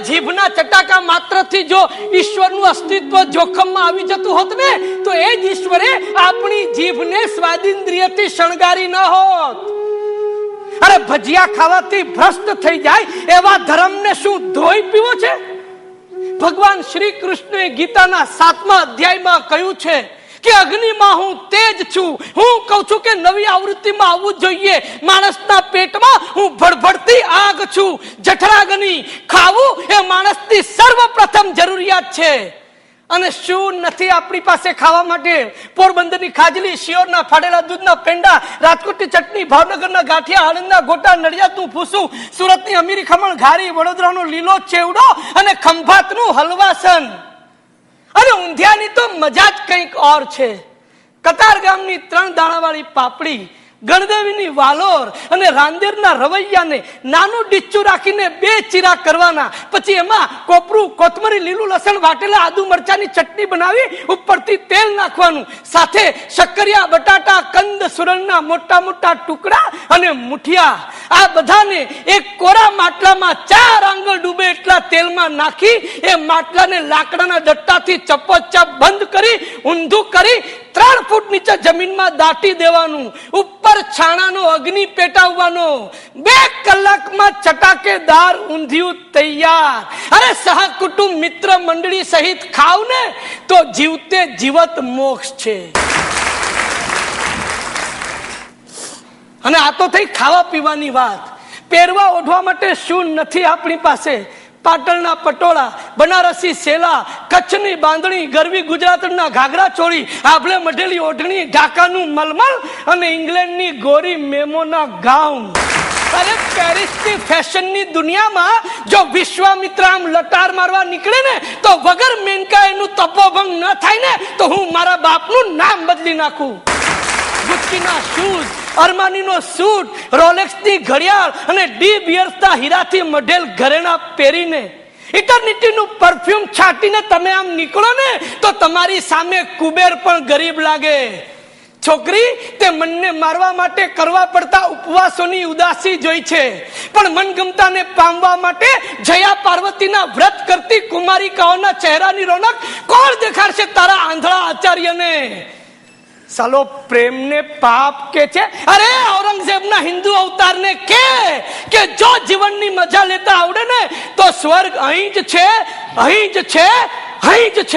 જીભના ચટાકા માત્રથી જો ઈશ્વરનું અસ્તિત્વ જોખમમાં આવી જતું હોત ને, તો એ જ ઈશ્વરે આપણી જીભને સ્વાદિન્દ્રિયથી શણગારી ન હોત. અરે ભજીયા ખાવાથી ભ્રષ્ટ થઈ જાય એવા ધર્મને શું ધોઈ પીવો છે? ભગવાન શ્રી કૃષ્ણએ ગીતાના 7મા અધ્યાયમાં કહ્યું છે કે અગ્નિમાં હું તેજ છું. હું કહું છું કે નવી આવૃત્તિમાં આવવું જોઈએ, માણસના પેટમાં હું ભડભડતી આગ છું. જઠરાગ્નિ ખાવું એ માણસની સર્વપ્રથમ જરૂરિયાત છે. અને શું નથી આપણી પાસે ખાવા માટે? પોરબંદરની ખાજલી, શિયોરના ફાડેલા દૂધના પેંડા, રાજકોટની ચટણી, ભાવનગરના ગાંઠિયા, આણંદના ગોટા, નડિયાદનું ભૂસું, સુરતની અમીરી ખમણ ઘારી, વડોદરાનો લીલો ચેવડો અને ખંભાતનું હલવાસન. અને ઊંધિયાની તો મજા જ કંઈક ઓર છે. કતાર ગામની 3 દાણાવાળી પાપડી, ગણદેવીની વાલોર અને રાંદેરના રવૈયાને નાનું ડીચ્ચું રાખીને 2 ચીરા કરવાના, પછી એમાં કોપરું, કોથમરી, લીલું લસણ, વાટેલા આદુ મરચાની ચટણી બનાવી ઉપરથી તેલ નાખવાનું, સાથે શક્કરિયા, બટાટા, કંદ, સુરણના મોટા મોટા ટુકડા અને મુઠિયા. આ બધાને એક કોરા માટલામાં 4 આંગળ ડૂબે એટલા તેલમાં નાખી એ માટલાને લાકડાના દટ્ટાથી ચપોચપ બંધ કરી ઊંધું કરી 3 ફૂટ નીચે જમીનમાં દાટી દેવાનું. ઉપર છાણાનો અગ્નિ પેટાવવાનો. 2 કલાકમાં ચટાકેદાર ઊંધિયું તૈયાર. અરે સહકુટુંબ મિત્ર મંડળી સહિત ખાવ ને તો જીવતે જીવત મોક્ષ છે. અને આ તો થઈ ખાવા પીવાની વાત. પહેરવા ઓઢવા માટે શું નથી આપણી પાસે? પાટણના પટોળા, બનારસી સેલા, કચ્છની બાંધણી, ગરવી ગુજરાતના ઘાઘરા ચોળી, આભલે મઢેલી ઓઢણી, ઢાકાનું મલમલ અને ઇંગ્લેન્ડની ગોરી મેમોના ગાઉન. અરે પેરિસની ફેશનની દુનિયામાં જો વિશ્વામિત્ર આમ લટાર મારવા નીકળે ને તો વગર મેનકાયનું તપોભંગ ન થાય ને તો હું મારા બાપનું નામ બદલી નાખું. ગુચ્ચીના શૂઝ, અરમાનીનો સૂટ, રોલેક્સની ઘડિયાળ અને ડી બિયર્સના હીરાથી મઢેલ ઘરેણા પહેરીને, ઇટર્નિટીનું પરફ્યુમ છાટીને તમે આમ નીકળો ને તો તમારી સામે કુબેર પણ ગરીબ લાગે. છોકરી, તે મનને મારવા માટે કરવા પડતા ઉપવાસોની ઉદાસી જોઈ છે, પણ મનગમતાને પામવા માટે જયા પાર્વતીના વ્રત કરતી કુમારિકાઓના ચહેરાની રોનક કોણ દેખાડશે તારા આંધળા આચાર્યને? સાલો પ્રેમને પાપ કે છે? અરે ઔરંગઝેબના હિન્દુ અવતારને કે જો જીવનની મજા લેતા આવડે ને તો સ્વર્ગ અહીં જ છે, અહીં જ છે, અહીં જ છે.